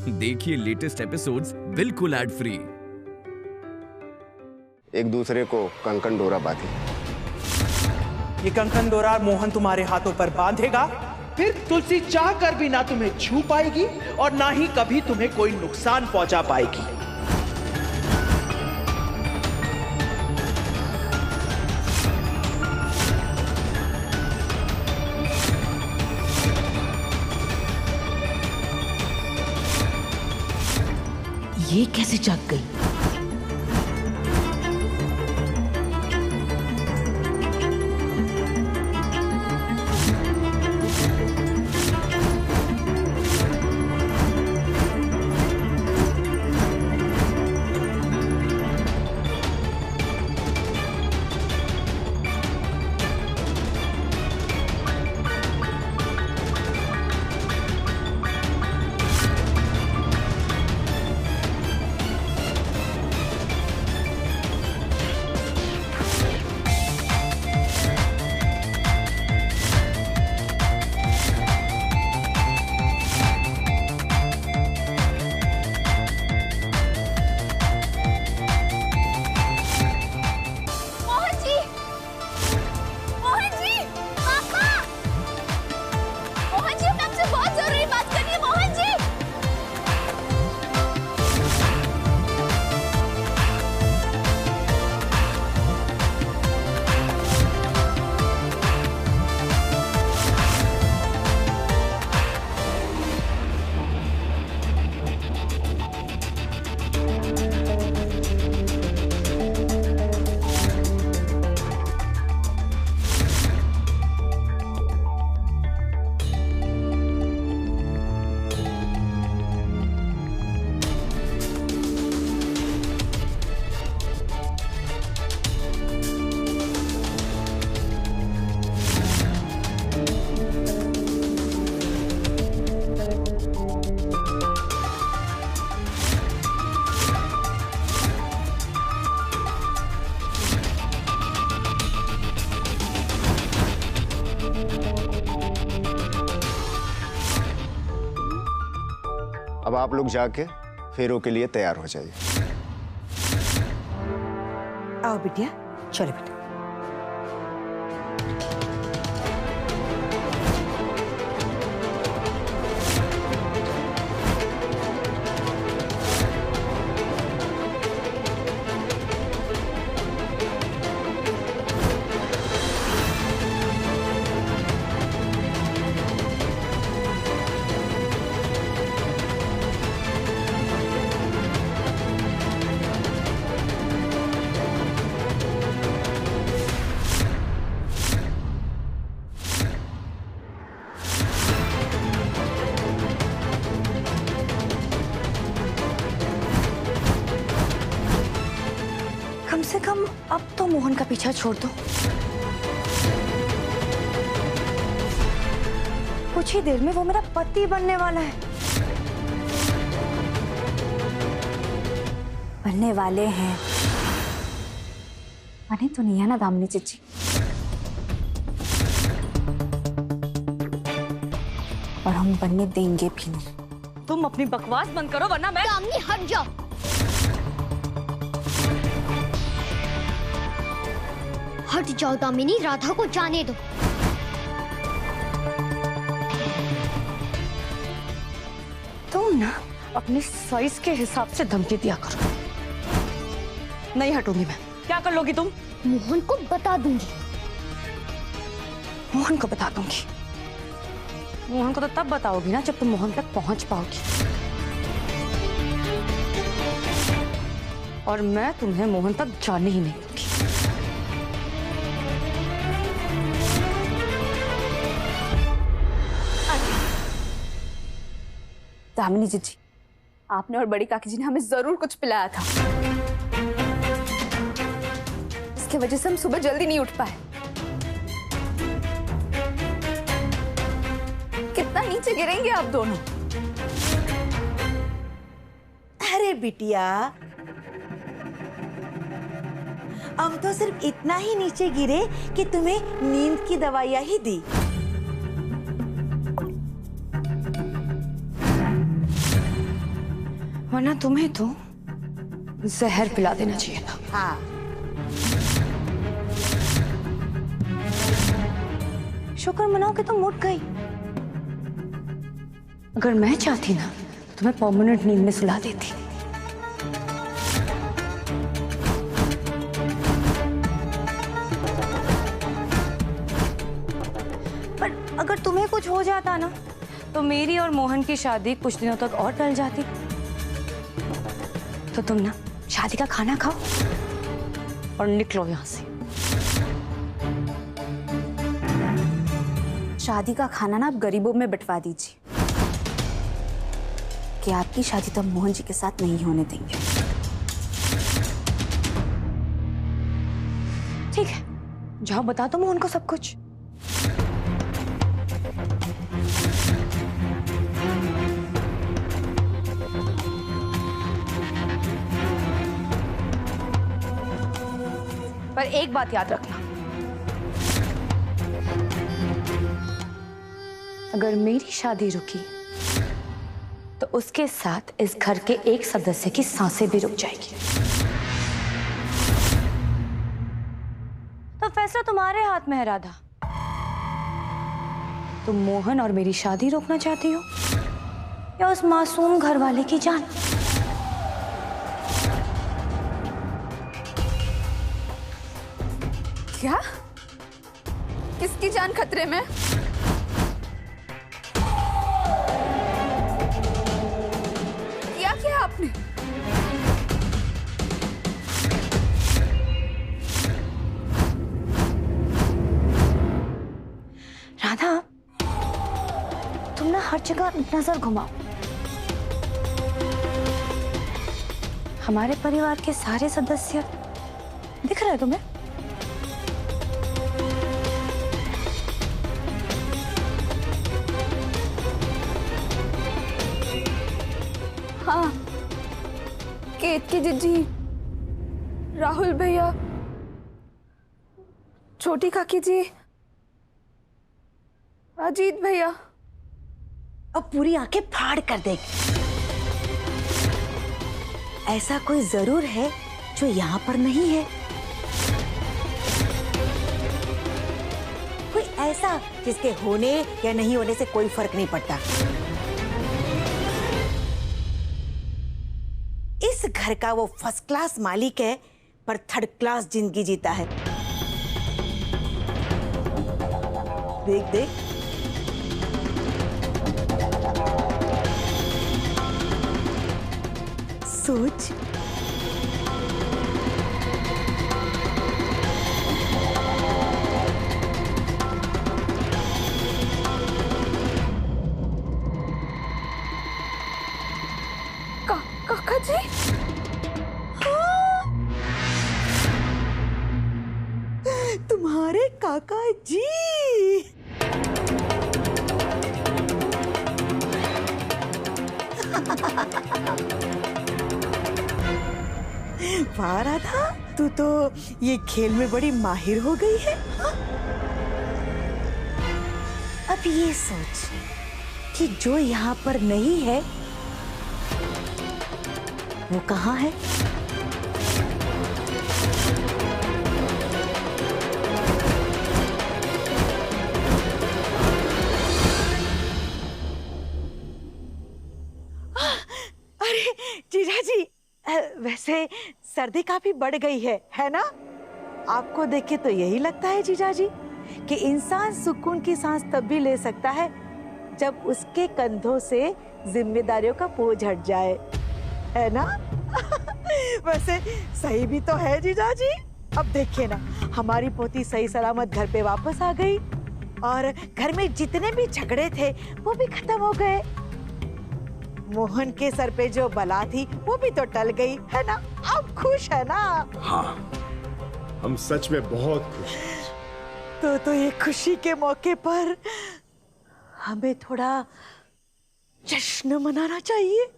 देखिए latest episodes बिल्कुल ad free. एक दूसरे को कंकन डोरा बांधे। ये कंकन डोरा मोहन तुम्हारे हाथों पर बांधेगा, फिर तुलसी चाह कर भी ना तुम्हें छू पाएगी और ना ही कभी तुम्हें कोई नुकसान पहुंचा पाएगी। ये कैसे जाग गई? अब आप लोग जाके फेरों के लिए तैयार हो जाइए। आओ बिटिया, चलो बेटा। कम से कम अब तो मोहन का पीछा छोड़ दो। कुछ ही देर में वो मेरा पति बनने वाला है। बनने वाले हैं। बने तो नहीं है ना दामिनी चीची? और हम बनने देंगे भी नहीं। तुम अपनी बकवास बंद करो वरना मैं। दामिनी हट जाओ। हट जाओ दामिनी, राधा को जाने दो। तुम ना अपने साइज के हिसाब से धमकी दिया करो। नहीं हटूंगी मैं। क्या कर लोगी तुम? मोहन को बता दूंगी। मोहन को बता दूंगी। मोहन को तो तब बताओगी ना जब तुम मोहन तक पहुंच पाओगी। और मैं तुम्हें मोहन तक जाने ही नहीं दूंगी। दामिनी जी, आपने और बड़ी काकी जी ने हमें जरूर कुछ पिलाया था। इसकी वजह से हम सुबह जल्दी नहीं उठ पाए। कितना नीचे गिरेंगे आप दोनों। अरे बिटिया, हम तो सिर्फ इतना ही नीचे गिरे कि तुम्हें नींद की दवाइयां ही दी। वरना तुम्हें तो जहर पिला देना चाहिए था। हाँ, शुक्र मनाओ कि तुम उठ गई। अगर मैं चाहती ना तो तुम्हें परमानेंट नींद में सुला देती। पर अगर तुम्हें कुछ हो जाता ना तो मेरी और मोहन की शादी कुछ दिनों तक और टल जाती। तो तुम ना शादी का खाना खाओ और निकलो यहां से। शादी का खाना ना आप गरीबों में बंटवा दीजिए कि आपकी शादी तो हम मोहन जी के साथ नहीं होने देंगे। ठीक है, जाओ बता दो मोहन को सब कुछ। पर एक बात याद रखना, अगर मेरी शादी रुकी तो उसके साथ इस घर के एक सदस्य की सांसें भी रुक जाएगी। तो फैसला तुम्हारे हाथ में है राधा। तुम मोहन और मेरी शादी रोकना चाहती हो या उस मासूम घरवाले की जान? क्या? किसकी जान खतरे में? क्या किया आपने? राधा, तुम ना हर जगह नजर घुमाओ। हमारे परिवार के सारे सदस्य दिख रहे तुम्हें? हाँ, केतकी जिज्जी, राहुल भैया, छोटी काकी जी, अजीत भैया। अब पूरी आंखें फाड़ कर देख। ऐसा कोई जरूर है जो यहाँ पर नहीं है। कोई ऐसा जिसके होने या नहीं होने से कोई फर्क नहीं पड़ता। इस घर का वो फर्स्ट क्लास मालिक है पर थर्ड क्लास जिंदगी जीता है। देख देख, सोच। काका जी, तुम्हारे काका जी। वाह राधा, तू तो ये खेल में बड़ी माहिर हो गई है। अब ये सोच कि जो यहाँ पर नहीं है वो कहाँ है? अरे जीजा जी, वैसे सर्दी काफी बढ़ गई है ना? आपको देख के तो यही लगता है जीजा जी कि इंसान सुकून की सांस तब भी ले सकता है जब उसके कंधों से जिम्मेदारियों का बोझ हट जाए, है ना? वैसे सही भी तो है जीजा जी। अब देखिए ना, हमारी पोती सही सलामत घर पे वापस आ गई और घर में जितने भी झगड़े थे वो भी खत्म हो गए। मोहन के सर पे जो बला थी वो भी तो टल गई, है ना? अब खुश है ना? हाँ, हम सच में बहुत खुश हैं। तो ये खुशी के मौके पर हमें थोड़ा जश्न मनाना चाहिए।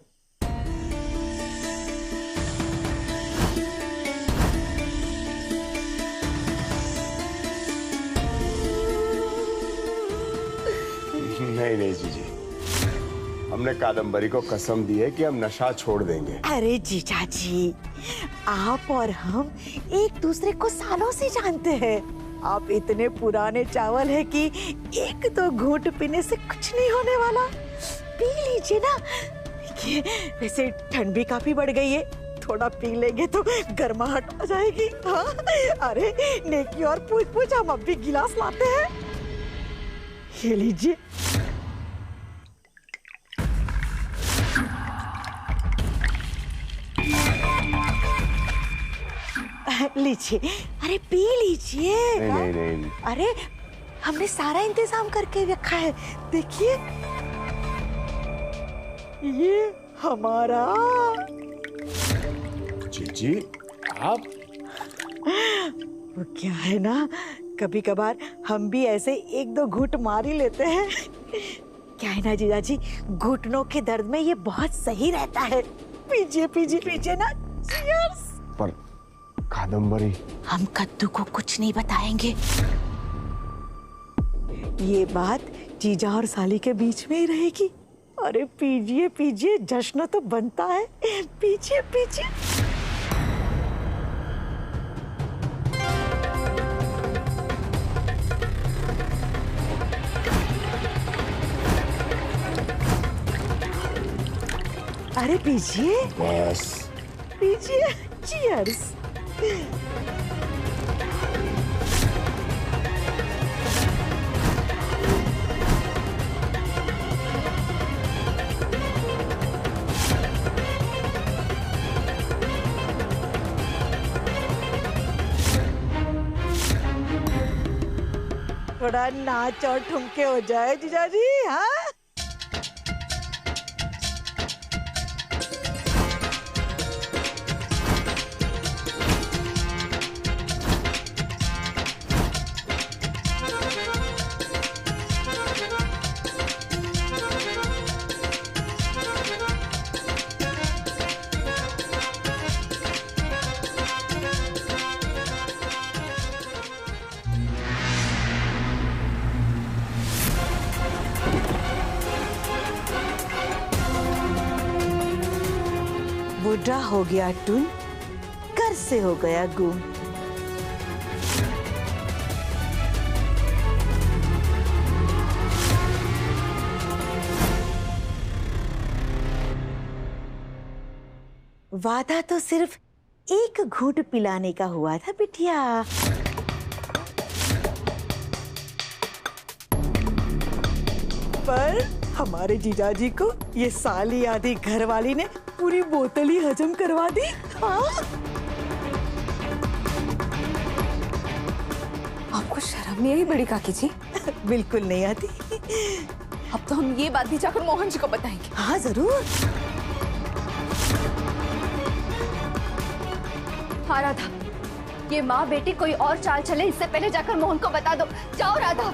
नहीं नहीं जीजी, हमने कादम्बरी को कसम दी है कि हम नशा छोड़ देंगे। अरे जीजा जी, आप और हम एक दूसरे को सालों से जानते हैं। आप इतने पुराने चावल है कि एक दो घूंट पीने से कुछ नहीं होने वाला। पी लीजिए ना। देखिए, वैसे ठंड भी काफी बढ़ गई है, थोड़ा पी लेंगे तो गर्माहट आ जाएगी। हाँ? अरे नेकी और पूछ पूछ, हम अब भी गिलास लाते हैं। ये लीजिए। लीजिए, अरे पी लीजिए। नहीं नहीं नहीं। अरे हमने सारा इंतजाम करके रखा है, देखिए ये हमारा। जीजी आप? वो क्या है ना, कभी कभार हम भी ऐसे एक दो घूंट मार ही लेते हैं। क्या है ना जीजा जी, घुटनों के दर्द में ये बहुत सही रहता है। पीजिए पीजिए पीजिए ना। चीयर्स। पर कादम्बरी, हम कद्दू को कुछ नहीं बताएंगे। ये बात जीजा और साली के बीच में ही रहेगी। अरे पीजिए पीजिए, जश्न तो बनता है। पीजिए पीजिए। अरे पीजिए बस। पीजिए। चीयर्स। थोड़ा नाच और ठुमके हो जाए जीजा जी। हाँ, बूढ़ा हो गया टून, कर से हो गया गुम। वादा तो सिर्फ एक घूंट पिलाने का हुआ था बिटिया। पर हमारे जीजाजी को ये साली आदि घरवाली ने पूरी बोतल ही हजम करवा दी। हाँ? आपको शर्म नहीं आई बड़ी काकी जी? बिल्कुल नहीं आती। अब तो हम ये बात भी जाकर मोहन जी को बताएंगे। हाँ जरूर। हाँ राधा, ये माँ बेटी कोई और चाल चले इससे पहले जाकर मोहन को बता दो। जाओ राधा।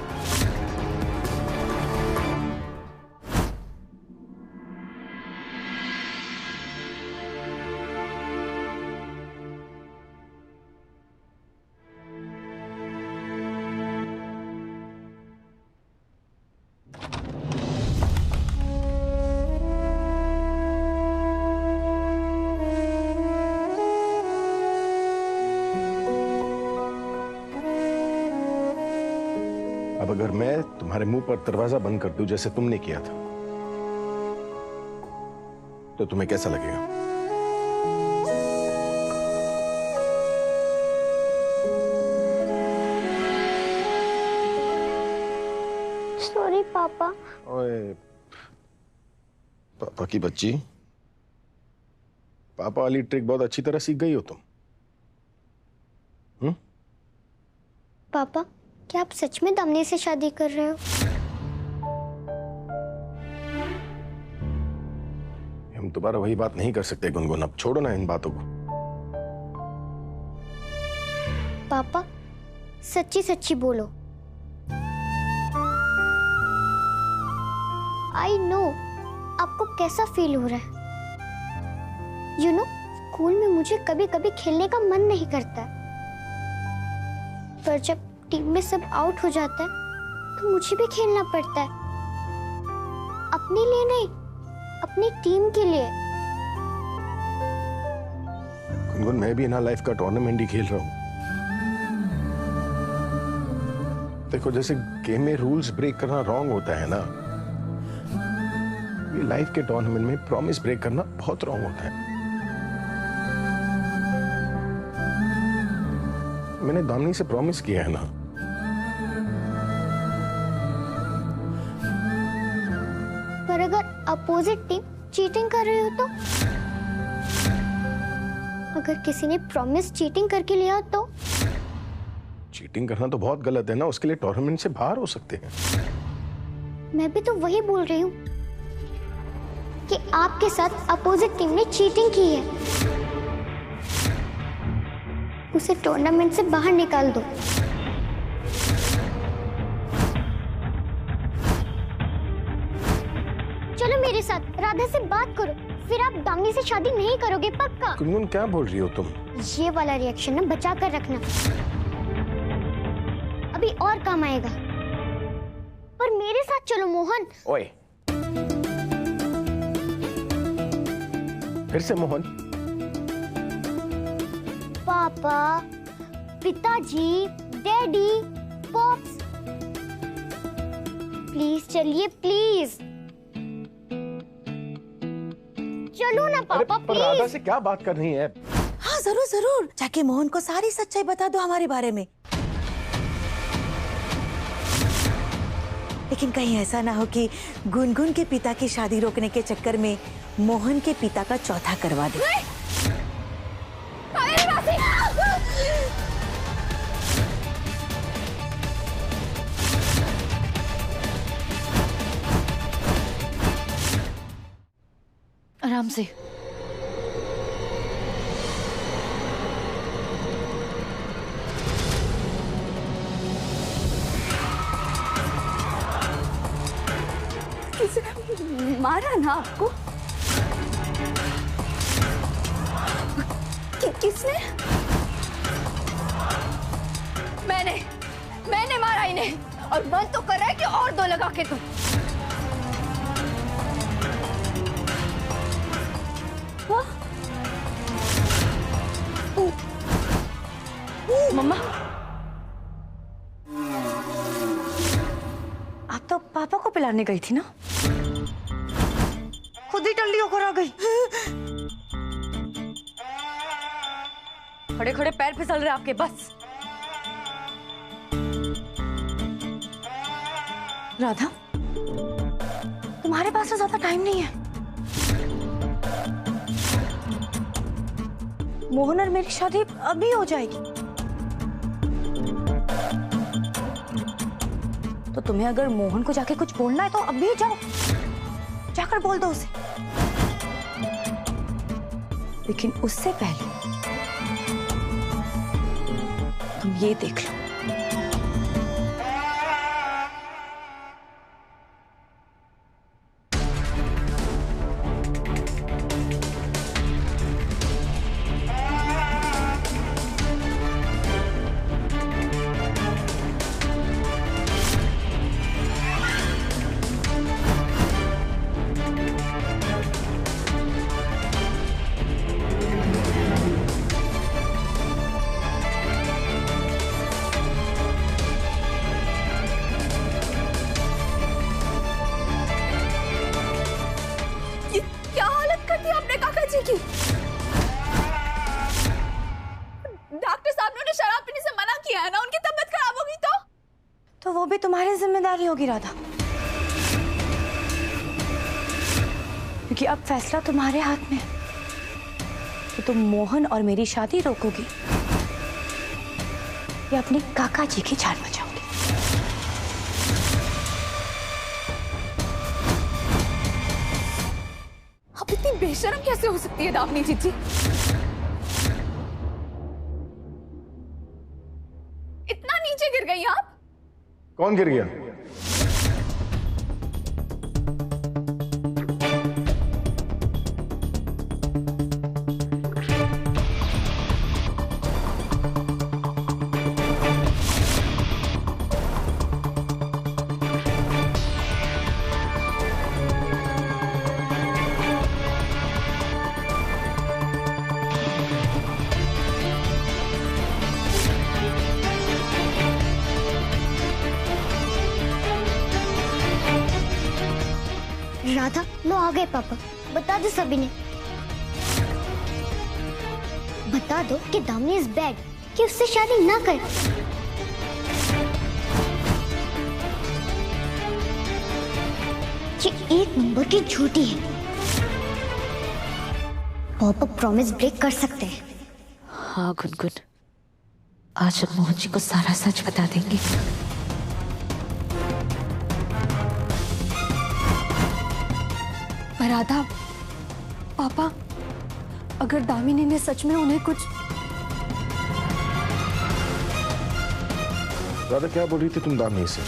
अब अगर मैं तुम्हारे मुंह पर दरवाजा बंद कर दूं जैसे तुमने किया था, तो तुम्हें कैसा लगेगा? सॉरी पापा। ओए पापा की बच्ची, पापा वाली ट्रिक बहुत अच्छी तरह सीख गई हो तुम। पापा, क्या आप सच में दमनी से शादी कर रहे हो? हम दोबारा वही बात नहीं कर सकते गुनगुन, अब छोड़ो ना इन बातों को। पापा, सच्ची सच्ची बोलो। आई नो आपको कैसा फील हो रहा है। यू नो, स्कूल में मुझे कभी कभी खेलने का मन नहीं करता, पर जब टीम में सब आउट हो जाता है तो मुझे भी खेलना पड़ता है। अपने लिए नहीं, अपनी टीम के लिए। गुनगुन, मैं भी ना लाइफ का टूर्नामेंट ही खेल रहा हूँ। देखो, जैसे गेम में रूल्स ब्रेक करना रॉन्ग होता है ना, ये लाइफ के टूर्नामेंट में प्रॉमिस ब्रेक करना बहुत रॉन्ग होता है। मैंने दामिनी से प्रॉमिस किया है ना। पर अगर अपोजिट टीम चीटिंग कर रही हो तो? अगर किसी ने प्रॉमिस चीटिंग करके लिया तो? चीटिंग करना तो बहुत गलत है ना, उसके लिए टूर्नामेंट से बाहर हो सकते हैं। मैं भी तो वही बोल रही हूँ कि आपके साथ अपोजिट टीम ने चीटिंग की है, उसे टूर्नामेंट से बाहर निकाल दो। चलो मेरे साथ, राधा से बात करो, फिर आप दामिनी से शादी नहीं करोगे पक्का? गुनगुन, क्या बोल रही हो तुम? ये वाला रिएक्शन ना बचा कर रखना, अभी और काम आएगा। पर मेरे साथ चलो मोहन। ओए, फिर से मोहन? पापा, पिताजी, डैडी, पॉप्स, प्लीज चलिए प्लीज। चलो ना पापा पर राधा प्लीज। से क्या बात करनी है? हाँ जरूर जरूर, जाके मोहन को सारी सच्चाई बता दो हमारे बारे में। लेकिन कहीं ऐसा ना हो कि गुनगुन के पिता की शादी रोकने के चक्कर में मोहन के पिता का चौथा करवा दे। आराम से। किसने मारा ना आपको? किसने? मैंने मारा इन्हें, और मन तो कर रहा है कि और दो लगा के तुम। मम्मा, आप तो पापा को पिलाने गई थी ना, खुद ही टल्ली होकर आ गई। खड़े खड़े पैर फिसल रहे आपके। बस राधा, तुम्हारे पास तो ज्यादा टाइम नहीं है। मोहन और मेरी शादी अभी हो जाएगी, तो तुम्हें अगर मोहन को जाके कुछ बोलना है तो अभी जाओ, जाकर बोल दो उसे। लेकिन उससे पहले तुम ये देख लो, डॉक्टर साहब ने उन्हें शराब पीने से मना किया है ना, उनकी तबीयत खराब होगी तो वो भी तुम्हारी जिम्मेदारी होगी राधा, क्योंकि अब फैसला तुम्हारे हाथ में है कि तुम मोहन और मेरी शादी रोकोगी या अपने काका जी की जान बचाओगी। आप इतनी बेशर्म कैसे हो सकती है दामिनी जीजी? इतना नीचे गिर गई आप? कौन गिर गया? गए पापा, बता दो सभी ने। बता दो कि दामिनी इज बैड, कि उससे शादी ना कर। ये एक नंबर की झूठी है। पापा प्रॉमिस ब्रेक कर सकते हैं। हाँ गुनगुन, आज हम मोहन जी को सारा सच बता देंगे। पर राधा, पापा, अगर दामिनी ने सच में उन्हें कुछ... राधा क्या बोल रही थी तुम दामिनी से?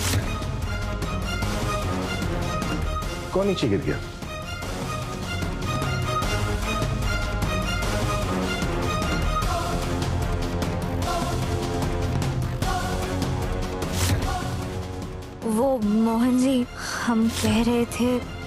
कौन नीचे गिर गया? वो मोहन जी, हम कह रहे थे